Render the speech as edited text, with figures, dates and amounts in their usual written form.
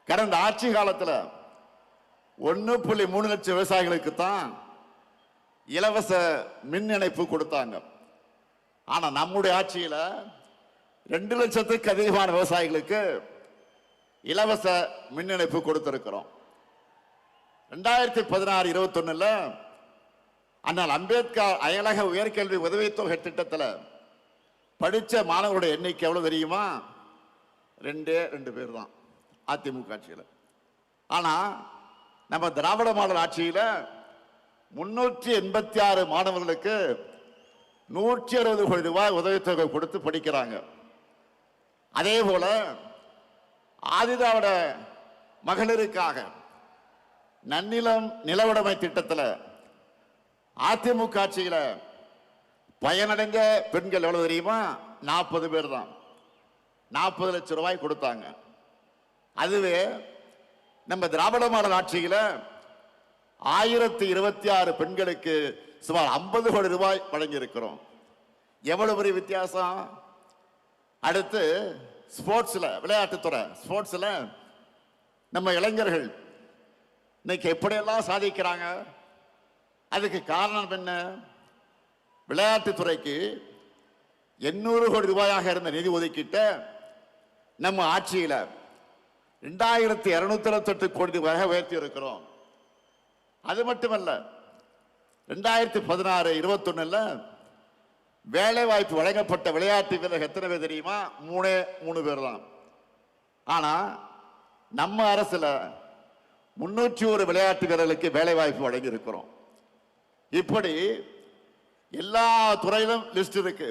கடந்த ஆட்சி காலத்தில் 1.3 லட்சம் விவசாயிகளுக்கு தான் இலவச மின் இணைப்பு கொடுத்தாங்க. ஆனா நம்முடைய ஆட்சியில் 2 லட்சத்துக்கு அதிகமான விவசாயிகளுக்கு இலவச மின் இணைப்பு கொடுத்திருக்கிறோம். 2016-21 அண்ணல் அம்பேத்கர் அயலக உயர்கல்வி உதவித்தொகை திட்டத்தில் படித்த மாணவர்களுடைய எண்ணிக்கை எவ்வளவு தெரியுமா? 2 பேர் தான் அதிமுக ஆட்சியில். ஆனா நம்ம திராவிட மாடல் ஆட்சியில் 386 மாணவர்களுக்கு 160 கோடி ரூபாய் உதவித்தொகை கொடுத்து படிக்கிறாங்க. அதே போல ஆதிதிராவிட மகளிருக்காக நன்னிலம் நிலவுடைமை திட்டத்தில் அதிமுக ஆட்சியில் பயனடைந்த பெண்கள் எவ்வளவு தெரியுமா? 40 பேர் தான். 40 லட்சம் ரூபாய் கொடுத்தாங்க. அதுவே நம்ம திராவிட மாடல் ஆட்சியில் 1026 பெண்களுக்கு சுமார் 50 கோடி ரூபாய் வழங்கி இருக்கிறோம். எவ்வளவு பெரிய வித்தியாசம்! அடுத்து ஸ்போர்ட்ஸ்ல, விளையாட்டுத்துறை ஸ்போர்ட்ஸ்ல நம்ம இளைஞர்கள் இன்னைக்கு எப்படியெல்லாம் சாதிக்கிறாங்க. அதுக்கு காரணம் என்ன? விளையாட்டுத்துறைக்கு 800 கோடி ரூபாயாக இருந்த நிதி ஒதுக்கீட்ட நம்ம ஆட்சியில் 2228 கோடி ரூபாயாக உயர்த்தி இருக்கிறோம். அது மட்டுமல்ல, 2016-21 வேலை வாய்ப்பு வழங்கப்பட்ட விளையாட்டு வீரர்கள் எத்தனை பேர் தெரியுமா? 3 பேர் தான். ஆனா நம்ம அரசுல 301 விளையாட்டு வீரர்களுக்கு வேலை வாய்ப்பு வழங்கி இருக்கிறோம். இப்படி எல்லா துறையிலும் லிஸ்ட் இருக்கு.